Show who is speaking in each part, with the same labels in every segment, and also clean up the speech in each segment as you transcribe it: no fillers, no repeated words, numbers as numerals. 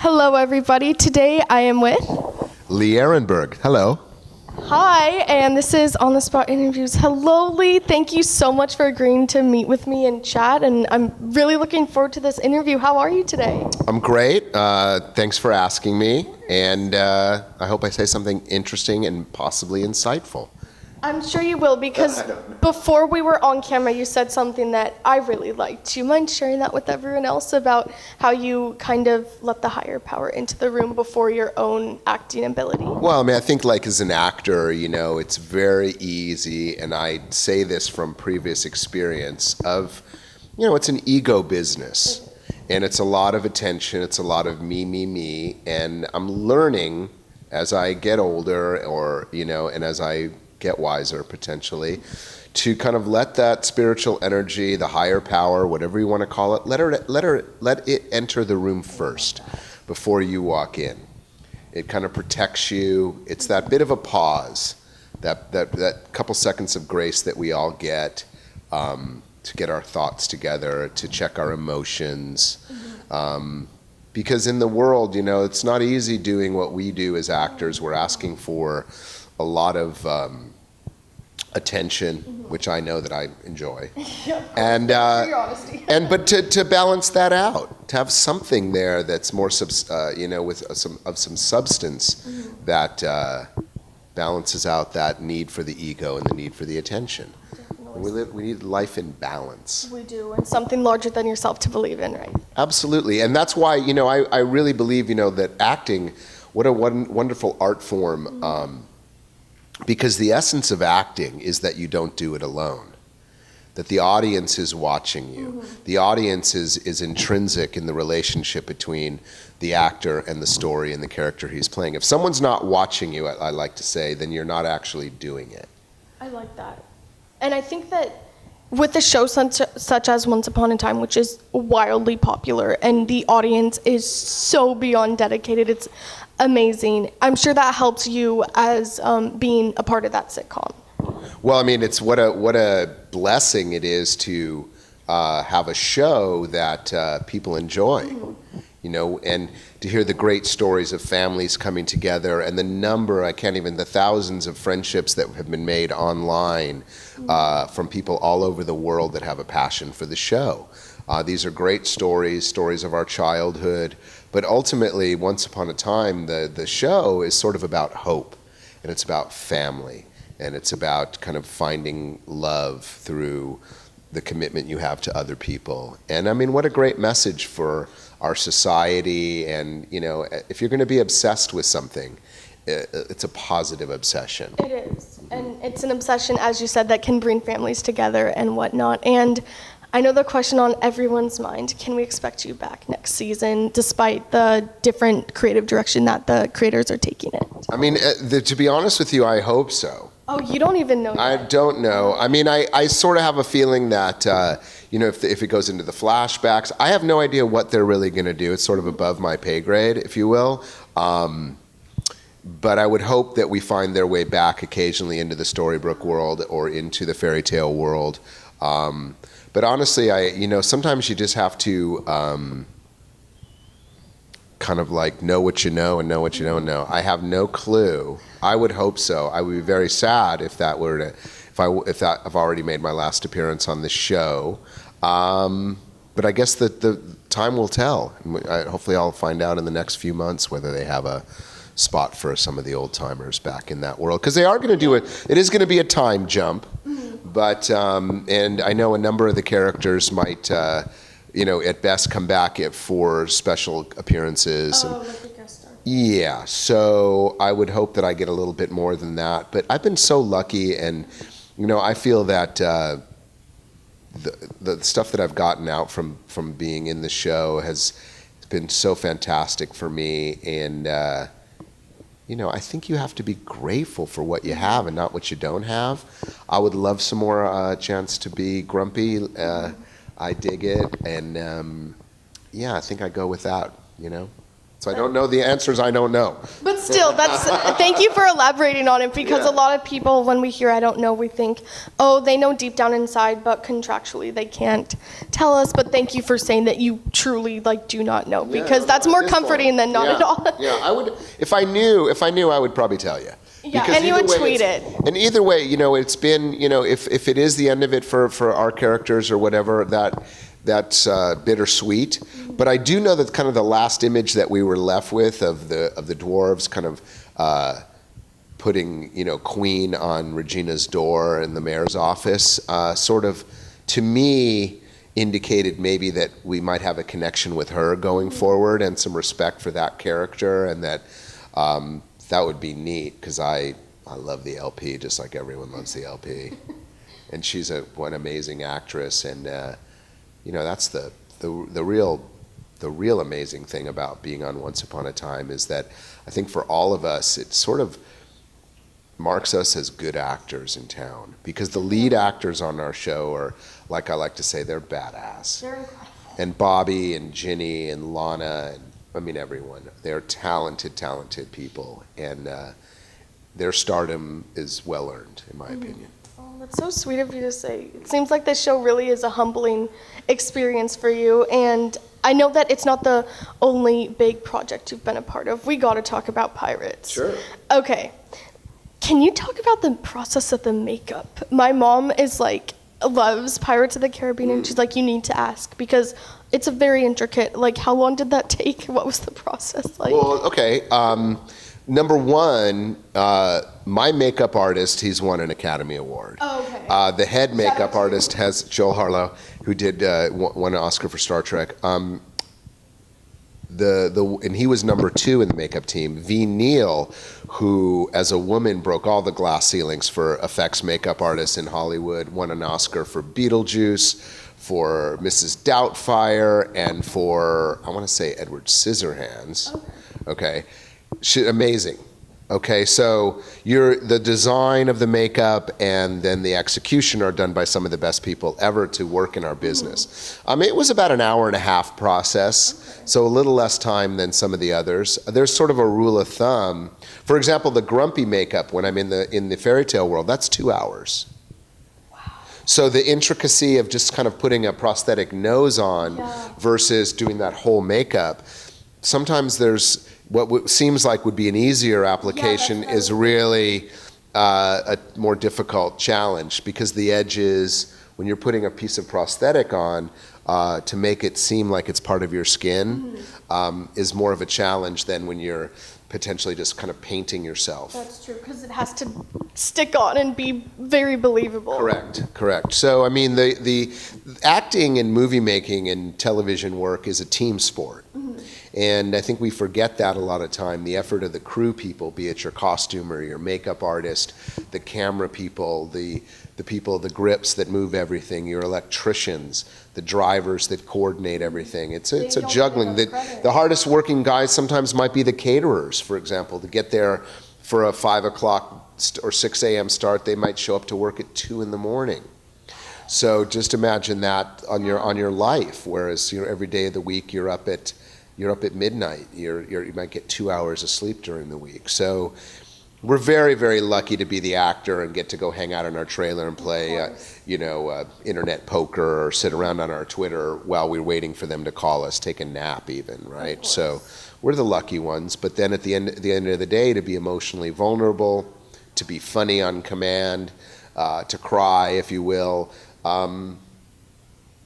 Speaker 1: Hello, everybody. Today I am with
Speaker 2: Lee Arenberg. Hello.
Speaker 1: Hi, and this is On the Spot Interviews. Hello, Lee. Thank you so much for agreeing to meet with me and chat, and I'm really looking forward to this interview. How are you today?
Speaker 2: I'm great. Thanks for asking me, and I hope I say something interesting and possibly insightful.
Speaker 1: I'm sure you will, because before we were on camera, you said something that I really liked. Do you mind sharing that with everyone else about how you kind of let the higher power into the room before your own acting ability?
Speaker 2: Well, I mean, I think like as an actor, it's very easy, and I say this from previous experience of, it's an ego business, and it's a lot of attention, it's a lot of me, and I'm learning as I get older and as I get wiser potentially, to kind of let that spiritual energy, the higher power, whatever you want to call it, let it enter the room first before you walk in. It kind of protects you. It's that bit of a pause, that couple seconds of grace that we all get to get our thoughts together, to check our emotions. Because in the world, it's not easy doing what we do as actors. We're asking for a lot of attention, which I know that I enjoy, and but to balance that out, to have something there that's more with some substance that balances out that need for the ego and the need for the attention. We need life in balance.
Speaker 1: We do, and something larger than yourself to believe in, right?
Speaker 2: Absolutely, and that's why I really believe that acting, what a wonderful art form. Because the essence of acting is that you don't do it alone, that the audience is watching you. The audience is intrinsic in the relationship between the actor and the story and the character he's playing. If someone's not watching you, I like to say, then you're not actually doing it.
Speaker 1: I like that. And I think that with a show such as Once Upon a Time, which is wildly popular, and the audience is so beyond dedicated, it's amazing. I'm sure that helps you as being a part of that sitcom.
Speaker 2: Well, I mean, it's what a blessing it is to have a show that people enjoy, and to hear the great stories of families coming together and the thousands of friendships that have been made online from people all over the world that have a passion for the show. These are great stories of our childhood, but ultimately, Once Upon a Time, the show is sort of about hope, and it's about family, and it's about kind of finding love through the commitment you have to other people. And I mean, what a great message for our society, and if you're going to be obsessed with something, it's a positive obsession.
Speaker 1: It is, and it's an obsession, as you said, that can bring families together and whatnot. And I know the question on everyone's mind, can we expect you back next season, despite the different creative direction that the creators are taking it?
Speaker 2: I mean, to be honest with you, I hope so.
Speaker 1: Oh, you don't even know yet.
Speaker 2: I don't know. I mean, I sort of have a feeling that, if it goes into the flashbacks, I have no idea what they're really going to do. It's sort of above my pay grade, if you will. But I would hope that we find their way back occasionally into the Storybrooke world or into the fairy tale world. But honestly, sometimes you just have to kind of like know what you know and know what you don't know. I have no clue. I would hope so. I would be very sad if I've already made my last appearance on this show. But I guess the time will tell. Hopefully, I'll find out in the next few months whether they have a spot for some of the old timers back in that world, because they are going to do it. It is going to be a time jump. But and I know a number of the characters might, at best come back for special appearances.
Speaker 1: Like a guest star.
Speaker 2: Yeah, so I would hope that I get a little bit more than that. But I've been so lucky, and I feel that the stuff that I've gotten out from being in the show has been so fantastic for me, and I think you have to be grateful for what you have and not what you don't have. I would love some more chance to be grumpy. I dig it, and I think I go with that. So I don't know the answers. I don't know.
Speaker 1: But still, thank you for elaborating on it, because a lot of people, when we hear I don't know, we think, oh, they know deep down inside, but contractually they can't tell us. But thank you for saying that you truly do not know, because that's more comforting than not at all.
Speaker 2: Yeah, I would, if I knew, I would probably tell you.
Speaker 1: Yeah,
Speaker 2: Because
Speaker 1: and you would tweet it.
Speaker 2: And either way, it's been, if it is the end of it for our characters or whatever, that's bittersweet. But I do know that kind of the last image that we were left with of the dwarves kind of putting, Queen on Regina's door in the mayor's office, sort of, to me, indicated maybe that we might have a connection with her going forward, and some respect for that character, and that that would be neat, because I love the LP just like everyone loves the LP. And she's one amazing actress, and that's the real amazing thing about being on Once Upon a Time, is that I think for all of us, it sort of marks us as good actors in town, because the lead actors on our show are, like I like to say, they're badass.
Speaker 1: They're incredible.
Speaker 2: And Bobby and Ginny and Lana, and everyone, they're talented people, and their stardom is well earned, in my opinion.
Speaker 1: Oh, that's so sweet of you to say. It seems like this show really is a humbling experience for you, and I know that it's not the only big project you've been a part of. We got to talk about Pirates.
Speaker 2: Sure.
Speaker 1: Okay. Can you talk about the process of the makeup? My mom loves Pirates of the Caribbean, and she's like, you need to ask, because it's a very intricate, how long did that take? What was the process like?
Speaker 2: Well, okay. Number one, my makeup artist, he's won an Academy Award.
Speaker 1: Oh, okay.
Speaker 2: The head makeup artist has Joel Harlow, who did won an Oscar for Star Trek. And he was number 2 in the makeup team. V. Neal, who as a woman broke all the glass ceilings for effects makeup artists in Hollywood, won an Oscar for Beetlejuice, for Mrs. Doubtfire, and for, I want to say, Edward Scissorhands. Okay. Amazing. Okay, so the design of the makeup and then the execution are done by some of the best people ever to work in our business. It was about an hour and a half process, so a little less time than some of the others. There's sort of a rule of thumb. For example, the grumpy makeup, when I'm in the fairy tale world, that's 2 hours.
Speaker 1: Wow.
Speaker 2: So the intricacy of just kind of putting a prosthetic nose on versus doing that whole makeup, sometimes there's what seems like would be an easier application is really a more difficult challenge, because the edges, when you're putting a piece of prosthetic on, to make it seem like it's part of your skin, is more of a challenge than when you're potentially just kind of painting yourself.
Speaker 1: That's true, because it has to stick on and be very believable.
Speaker 2: Correct. So, the acting and movie making and television work is a team sport. And I think we forget that a lot of time. The effort of the crew people, be it your costumer, your makeup artist, the camera people, the people, the grips that move everything, your electricians, the drivers that coordinate everything. It's a juggling. The hardest working guys sometimes might be the caterers, for example. To get there for a 5 o'clock or 6 a.m. start, they might show up to work at 2 in the morning. So just imagine that on your life. Whereas every day of the week you're up at midnight. You might get 2 hours of sleep during the week. So we're very, very lucky to be the actor and get to go hang out in our trailer and play, internet poker, or sit around on our Twitter while we're waiting for them to call us, take a nap even, right? So we're the lucky ones. But then at the end of the day, to be emotionally vulnerable, to be funny on command, to cry, if you will,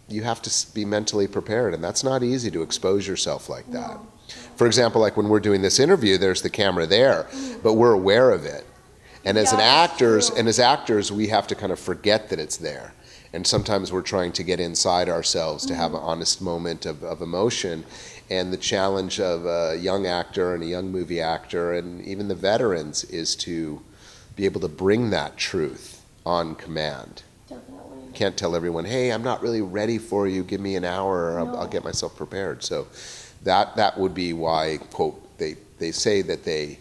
Speaker 2: you have to be mentally prepared, and that's not easy to expose yourself like that. No. For example, like when we're doing this interview, there's the camera there, but we're aware of it. And as actors, we have to kind of forget that it's there. And sometimes we're trying to get inside ourselves to have an honest moment of emotion. And the challenge of a young actor and a young movie actor, and even the veterans, is to be able to bring that truth on command. Can't tell everyone, hey, I'm not really ready for you, give me an hour, or I'll get myself prepared. So that would be why, quote, they say that they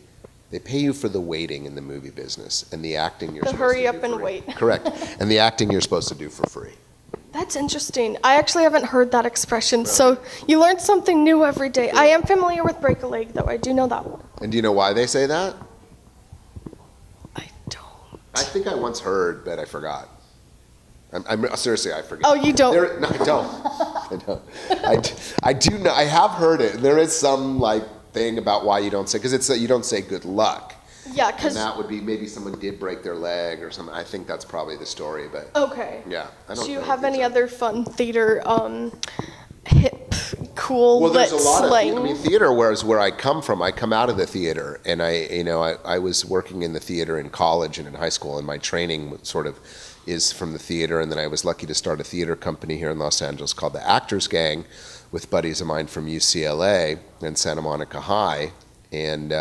Speaker 2: pay you for the waiting in the movie business, and the acting you're supposed to do
Speaker 1: hurry up and
Speaker 2: free.
Speaker 1: wait.
Speaker 2: Correct. And the acting you're supposed to do for free.
Speaker 1: That's interesting. I actually haven't heard that expression, so you learn something new every day. I am familiar with break a leg, though. I do know that one.
Speaker 2: And do you know why they say that?
Speaker 1: I don't.
Speaker 2: I think I once heard, but I forgot. I'm seriously, I forget.
Speaker 1: Oh, you don't?
Speaker 2: No, I don't. I don't. I do know. I have heard it. There is some like thing about why you don't say, because it's you don't say good luck.
Speaker 1: Yeah,
Speaker 2: And
Speaker 1: because...
Speaker 2: that would be maybe someone did break their leg or something. I think that's probably the story, but
Speaker 1: Okay.
Speaker 2: yeah.
Speaker 1: Do you have any other fun theater, hip, cool,
Speaker 2: Well, there's
Speaker 1: lit
Speaker 2: a lot
Speaker 1: slang?
Speaker 2: of, I mean, theater, where I come from, I come out of the theater, and I was working in the theater in college and in high school, and my training sort of is from the theater, and then I was lucky to start a theater company here in Los Angeles called the Actors Gang with buddies of mine from UCLA and Santa Monica High, and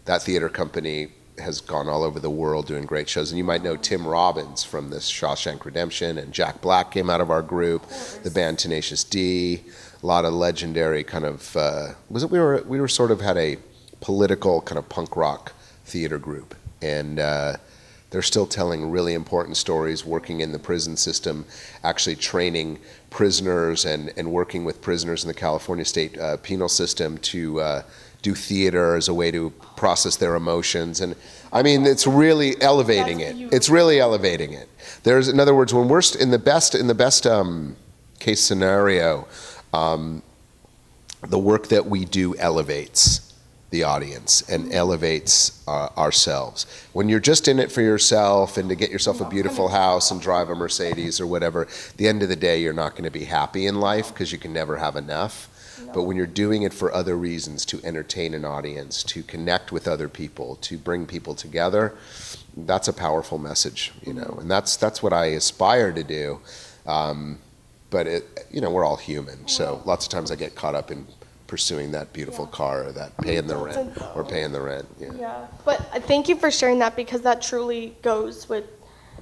Speaker 2: that theater company has gone all over the world doing great shows. And you might know Tim Robbins from this Shawshank Redemption, and Jack Black came out of our group, the band Tenacious D, a lot of legendary kind of, we were sort of had a political kind of punk rock theater group. And they're still telling really important stories, working in the prison system, actually training prisoners and working with prisoners in the California state penal system to do theater as a way to process their emotions. And I mean, it's really elevating it. It's really elevating it. There's, in other words, when we're in the best case scenario, the work that we do elevates the audience and elevates ourselves. When you're just in it for yourself and to get yourself a beautiful house and drive a Mercedes or whatever, at the end of the day, you're not going to be happy in life because you can never have enough. But when you're doing it for other reasons, to entertain an audience, to connect with other people, to bring people together, that's a powerful message, and that's what I aspire to do. But we're all human, so lots of times I get caught up in pursuing that beautiful car or that paying the rent.
Speaker 1: Yeah, but thank you for sharing that, because that truly goes with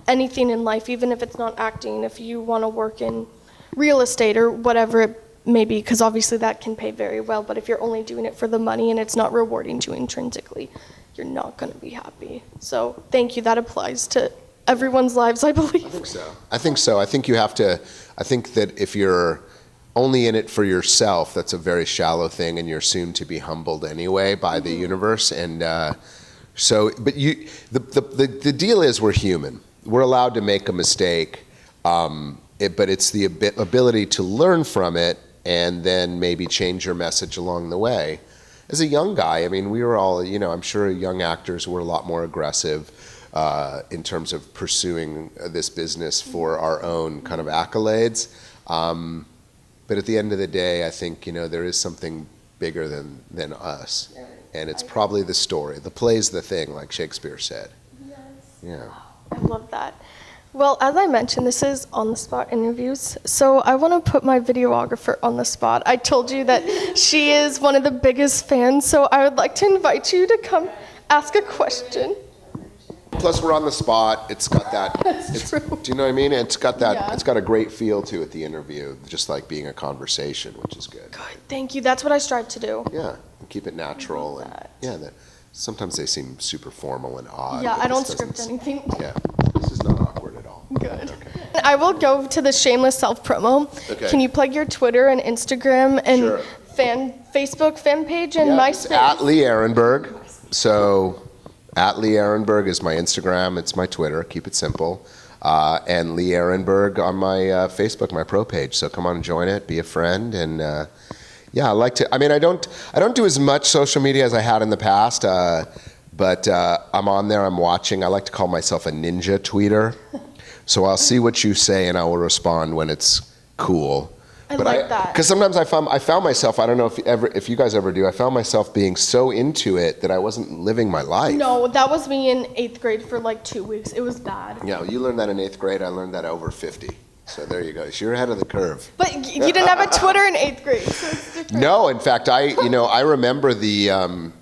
Speaker 1: anything in life, even if it's not acting. If you want to work in real estate or whatever it may be, because obviously that can pay very well, but if you're only doing it for the money and it's not rewarding you intrinsically, you're not going to be happy. So thank you. That applies to everyone's lives, I believe.
Speaker 2: I think so. I think you have to, I think that if you're only in it for yourself, that's a very shallow thing, and you're soon to be humbled anyway by the universe. And but the deal is we're human. We're allowed to make a mistake, but it's the ability to learn from it and then maybe change your message along the way. As a young guy, I mean, we were all, I'm sure young actors were a lot more aggressive in terms of pursuing this business for our own kind of accolades. But at the end of the day, I think, there is something bigger than us. And it's probably the story. The play's the thing, like Shakespeare said.
Speaker 1: Yes.
Speaker 2: Yeah.
Speaker 1: I love that. Well, as I mentioned, this is on-the-spot interviews, so I want to put my videographer on the spot. I told you that she is one of the biggest fans, so I would like to invite you to come ask a question.
Speaker 2: Plus, we're on the spot. It's got that.
Speaker 1: That's true.
Speaker 2: Do you know what I mean? It's got that.
Speaker 1: Yeah.
Speaker 2: It's got a great feel to it. The interview, just like being a conversation, which is good.
Speaker 1: Good, thank you. That's what I strive to do.
Speaker 2: Yeah, and keep it natural. And sometimes they seem super formal and odd.
Speaker 1: Yeah,
Speaker 2: but
Speaker 1: I don't
Speaker 2: this
Speaker 1: script
Speaker 2: doesn't-
Speaker 1: anything.
Speaker 2: Yeah, this is not awkward at all.
Speaker 1: Good.
Speaker 2: Okay.
Speaker 1: I will go to the shameless self-promo.
Speaker 2: Okay.
Speaker 1: Can you plug your Twitter and Instagram and
Speaker 2: Sure.
Speaker 1: Facebook fan page and
Speaker 2: It's
Speaker 1: MySpace?
Speaker 2: at Lee Arenberg. So, at Lee Arenberg is my Instagram. It's my Twitter. Keep it simple. And Lee Arenberg on my Facebook, my pro page. So come on and join it. Be a friend. And I like to. I mean, I don't do as much social media as I had in the past. But I'm on there. I'm watching. I like to call myself a ninja tweeter. So I'll see what you say and I will respond when it's cool.
Speaker 1: I like that.
Speaker 2: Because sometimes I found myself, I don't know if you guys ever do, I found myself being so into it that I wasn't living my life.
Speaker 1: No, that was me in 8th grade for like 2 weeks. It was bad.
Speaker 2: Yeah, well, you learned that in 8th grade. I learned that over 50. So there you go. So you're ahead of the curve.
Speaker 1: But you didn't have a Twitter in 8th grade, so it's different.
Speaker 2: No, in fact, I remember the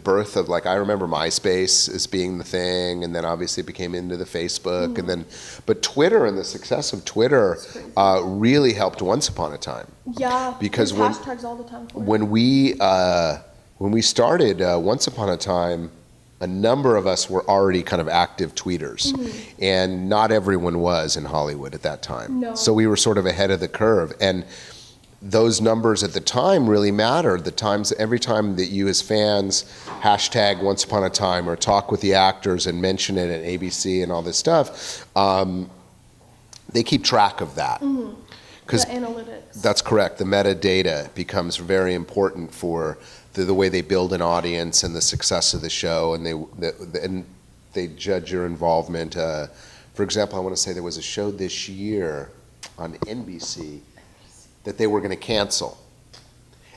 Speaker 2: birth of, like, I remember MySpace as being the thing, and then obviously it became into the Facebook, and but Twitter and the success of Twitter really helped Once Upon a Time.
Speaker 1: Yeah,
Speaker 2: Because
Speaker 1: there's hashtags all the time for it.
Speaker 2: When we started Once Upon a Time, a number of us were already kind of active tweeters, and not everyone was in Hollywood at that time.
Speaker 1: No.
Speaker 2: So we were sort of ahead of the curve, and those numbers at the time really mattered. Every time that you as fans hashtag Once Upon a Time or talk with the actors and mention it at ABC and all this stuff, they keep track of that.
Speaker 1: The analytics.
Speaker 2: That's correct. The metadata becomes very important for the way they build an audience and the success of the show, and they judge your involvement. For example, I want to say there was a show this year on NBC that they were going to cancel,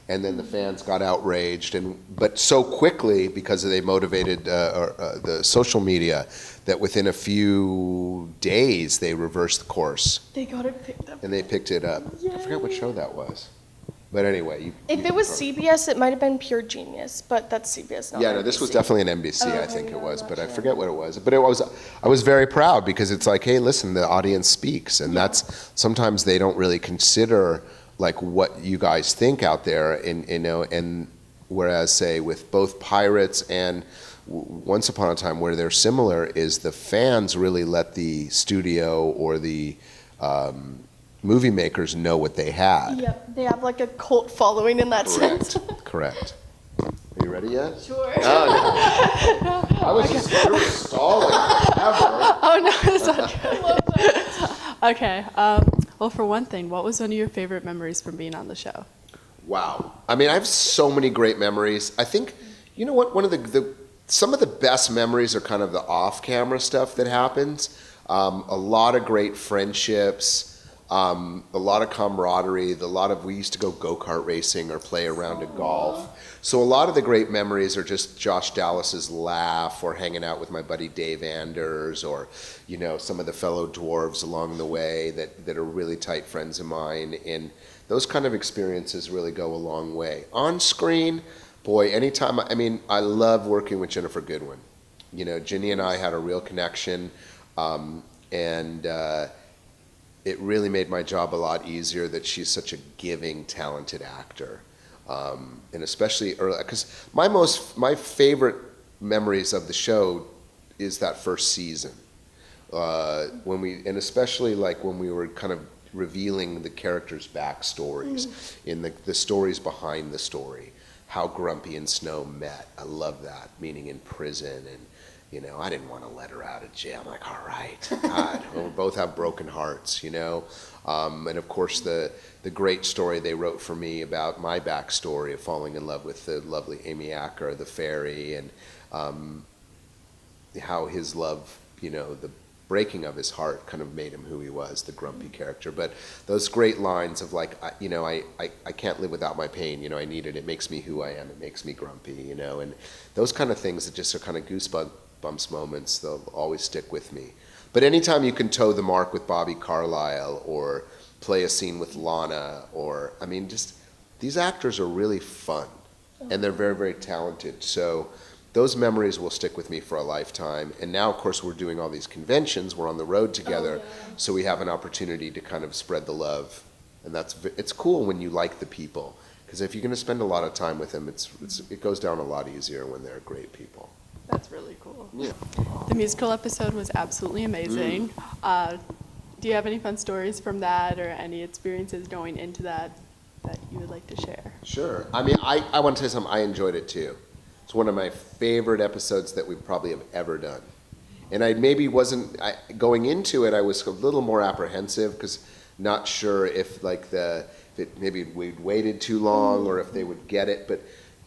Speaker 2: and then the fans got outraged, but so quickly because they motivated the social media that within a few days they reversed the course.
Speaker 1: They got it picked up.
Speaker 2: And they picked it up.
Speaker 1: Yay.
Speaker 2: I forget what show that was. But anyway.
Speaker 1: If it was CBS, it might have been Pure Genius, but that's CBS, not
Speaker 2: Yeah, no,
Speaker 1: NBC.
Speaker 2: this was definitely an NBC, I
Speaker 1: Okay,
Speaker 2: think
Speaker 1: yeah,
Speaker 2: it was,
Speaker 1: I'm
Speaker 2: but
Speaker 1: not
Speaker 2: I
Speaker 1: sure.
Speaker 2: forget what it was. But I was very proud because it's like, hey, listen, the audience speaks, and that's sometimes they don't really consider like what you guys think out there, and whereas say with both Pirates and Once Upon a Time, where they're similar, is the fans really let the studio or the movie makers know what they had.
Speaker 1: Yep, they have like a cult following in that sense.
Speaker 2: Correct. Are you ready yet?
Speaker 1: Sure.
Speaker 2: Oh, no. I was just we were stalling forever.
Speaker 1: Oh no, it's not good.
Speaker 3: Okay. Well, for one thing, what was one of your favorite memories from being on the show?
Speaker 2: Wow. I mean, I have so many great memories. I think, you know what, one of some of the best memories are kind of the off-camera stuff that happens. A lot of great friendships. A lot of camaraderie, we used to go go-kart racing or play a round of golf. So a lot of the great memories are just Josh Dallas's laugh, or hanging out with my buddy Dave Anders, or, some of the fellow dwarves along the way that are really tight friends of mine. And those kind of experiences really go a long way. On screen, boy, anytime, I love working with Jennifer Goodwin. Ginny and I had a real connection, and it really made my job a lot easier that she's such a giving, talented actor. And especially early, because my favorite memories of the show is that first season. And especially like when we were kind of revealing the characters' backstories, in the stories behind the story, how Grumpy and Snow met. I love that, meaning in prison, and I didn't want to let her out of jail. I'm like, all right, God, we both have broken hearts, And of course, the great story they wrote for me about my backstory of falling in love with the lovely Amy Acker, the fairy, and how his love, the breaking of his heart kind of made him who he was, the grumpy character. But those great lines of like, I can't live without my pain, I need it. It makes me who I am. It makes me grumpy, and those kind of things that just are kind of goosebumps moments, they'll always stick with me. But anytime you can toe the mark with Bobby Carlyle or play a scene with Lana, or, just these actors are really fun, and they're very, very talented. So those memories will stick with me for a lifetime. And now, of course, we're doing all these conventions. We're on the road together, so we have an opportunity to kind of spread the love. And it's cool when you like the people, because if you're going to spend a lot of time with them, it goes down a lot easier when they're great people.
Speaker 3: That's really cool.
Speaker 2: Yeah.
Speaker 3: The musical episode was absolutely amazing. Do you have any fun stories from that, or any experiences going into that you would like to share?
Speaker 2: Sure. I want to tell you something. I enjoyed it too. It's one of my favorite episodes that we probably have ever done. And going into it, I was a little more apprehensive, because not sure if maybe we'd waited too long, or if they would get it. But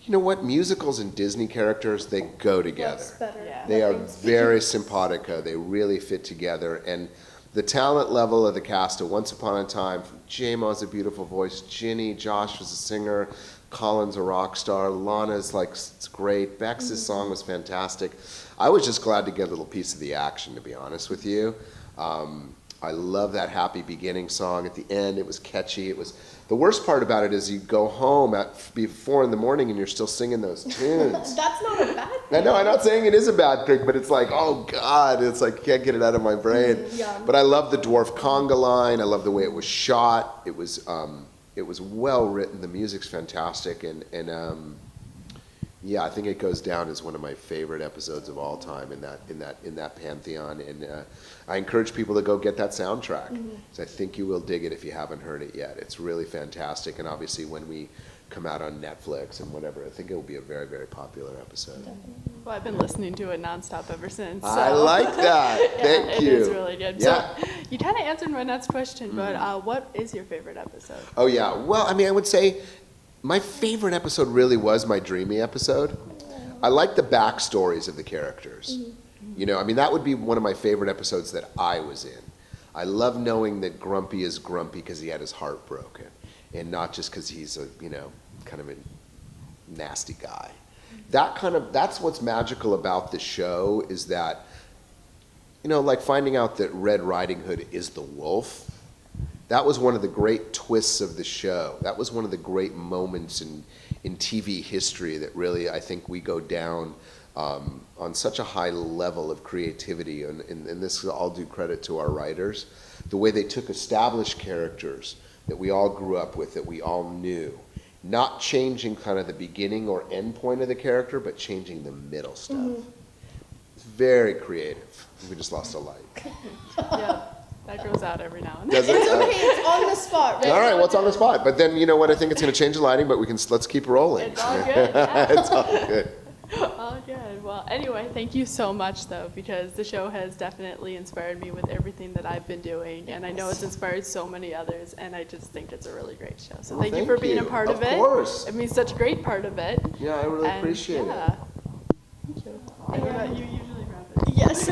Speaker 2: you know what? Musicals and Disney characters, they go together.
Speaker 1: That's better.
Speaker 3: Yeah.
Speaker 2: They are very simpatico. They really fit together. And the talent level of the cast of Once Upon a Time, J-Mo has a beautiful voice, Ginny, Josh was a singer, Colin's a rock star, Lana's it's great, Bex's song was fantastic. I was just glad to get a little piece of the action, to be honest with you. I love that happy beginning song at the end. It was catchy. The worst part about it is you go home at 4 in the morning and you're still singing those tunes.
Speaker 1: That's not a bad thing.
Speaker 2: I know, I'm not saying it is a bad thing, but it's like, oh God, it's like, can't get it out of my brain.
Speaker 1: Yeah.
Speaker 2: But I love the dwarf conga line. I love the way it was shot. It was well written. The music's fantastic, and Yeah, I think it goes down as one of my favorite episodes of all time in that pantheon, and I encourage people to go get that soundtrack. So I think you will dig it if you haven't heard it yet. It's really fantastic, and obviously when we come out on Netflix and whatever, I think it will be a very, very popular episode.
Speaker 3: Well, I've been listening to it nonstop ever since. So.
Speaker 2: I like that.
Speaker 3: Yeah,
Speaker 2: Thank you.
Speaker 3: It is really good.
Speaker 2: Yeah.
Speaker 3: So you kind of answered my next question, but what is your favorite episode?
Speaker 2: Oh yeah. Well, I mean, I would say my favorite episode really was my Dreamy episode. I like the backstories of the characters. You know, I mean, that would be one of my favorite episodes that I was in. I love knowing that Grumpy is grumpy because he had his heart broken, and not just because he's a, you know, kind of a nasty guy. That's what's magical about the show, is that, you know, like finding out that Red Riding Hood is the wolf. That was one of the great twists of the show. That was one of the great moments in TV history that really, I think, we go down on such a high level of creativity, and this is all due credit to our writers. The way they took established characters that we all grew up with, that we all knew, not changing kind of the beginning or end point of the character, but changing the middle stuff. It's very creative. We just lost a light.
Speaker 3: Yeah, that goes out every now and then.
Speaker 2: Does it?
Speaker 1: It's okay, it's on the spot, right?
Speaker 2: All right, well, it's on the spot. But then, you know what, I think it's going to change the lighting, but let's keep rolling.
Speaker 3: It's all good. Yeah.
Speaker 2: It's all good.
Speaker 3: All good. Well, anyway, thank you so much, though, because the show has definitely inspired me with everything that I've been doing, and I know it's inspired so many others, and I just think it's a really great show. So thank you for being a part of it.
Speaker 2: Of course.
Speaker 3: I mean, such a great part of it.
Speaker 2: Yeah, I really appreciate it.
Speaker 3: Thank you. And what about you? Usually wrap it.
Speaker 1: Yes,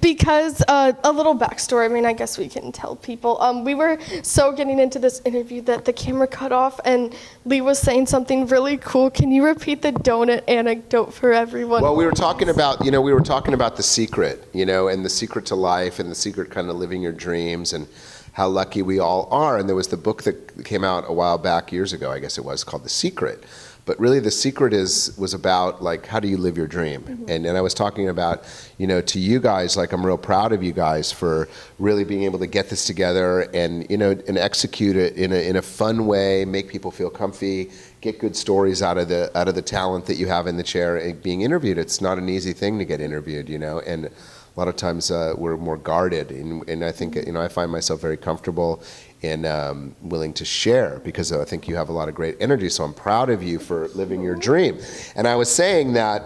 Speaker 1: because a little backstory, I mean, I guess we can tell people. We were so getting into this interview that the camera cut off, and Lee was saying something really cool. Can you repeat the donut anecdote for everyone?
Speaker 2: Well, we were talking about the secret, you know, and the secret to life, and the secret kind of living your dreams, and how lucky we all are. And there was the book that came out a while back, years ago, I guess it was, called The Secret. But really, The Secret was about, like, how do you live your dream? And I was talking about, you know, to you guys, like, I'm real proud of you guys for really being able to get this together and, you know, and execute it in a fun way, make people feel comfy, get good stories out of the talent that you have in the chair and being interviewed. It's not an easy thing to get interviewed, you know, and a lot of times we're more guarded, and I think, you know, I find myself very comfortable and willing to share, because I think you have a lot of great energy. So I'm proud of you for living your dream. And I was saying that,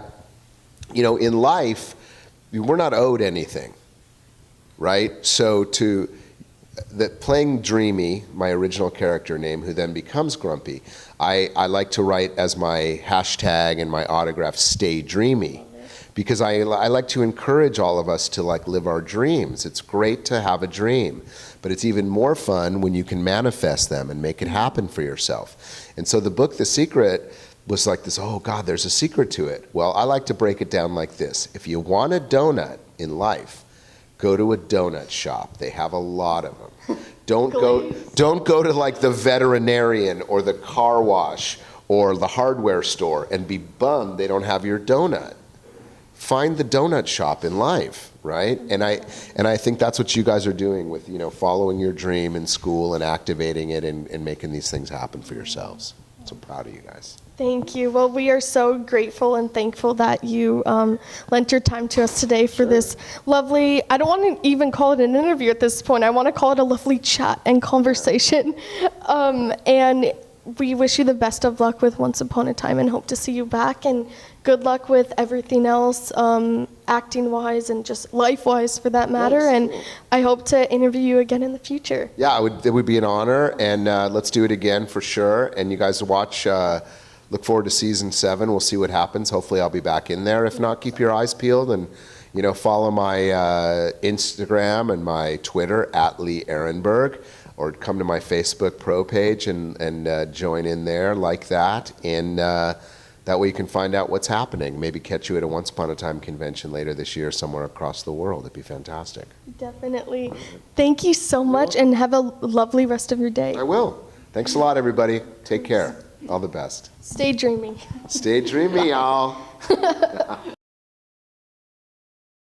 Speaker 2: you know, in life, we're not owed anything, right? So playing Dreamy, my original character name, who then becomes Grumpy, I like to write as my hashtag and my autograph, "Stay Dreamy." Because I like to encourage all of us to, like, live our dreams. It's great to have a dream, but it's even more fun when you can manifest them and make it happen for yourself. And so the book, The Secret, was like this, oh God, there's a secret to it. Well, I like to break it down like this. If you want a donut in life, go to a donut shop. They have a lot of them. Don't go to, like, the veterinarian or the car wash or the hardware store and be bummed they don't have your donut. Find the donut shop in life, right? And I think that's what you guys are doing with, you know, following your dream in school and activating it and making these things happen for yourselves. So proud of you guys.
Speaker 1: Thank you. Well, we are so grateful and thankful that you lent your time to us today for this lovely, I don't want to even call it an interview at this point. I want to call it a lovely chat and conversation. And we wish you the best of luck with Once Upon a Time and hope to see you back. And good luck with everything else, acting-wise and just life-wise for that matter.
Speaker 2: Yes,
Speaker 1: and
Speaker 2: cool.
Speaker 1: I hope to interview you again in the future.
Speaker 2: Yeah, it would be an honor, and let's do it again for sure. And you guys watch, look forward to season 7. We'll see what happens. Hopefully I'll be back in there. If not, keep your eyes peeled and, you know, follow my Instagram and my Twitter @Lee Arenberg, or come to my Facebook pro page and join in there like that. And that way you can find out what's happening. Maybe catch you at a Once Upon a Time convention later this year somewhere across the world. It'd be fantastic.
Speaker 1: Definitely. Thank you so much, and have a lovely rest of your day.
Speaker 2: I will. Thanks a lot, everybody. Take care. All the best.
Speaker 1: Stay dreaming.
Speaker 2: Stay dreamy, y'all.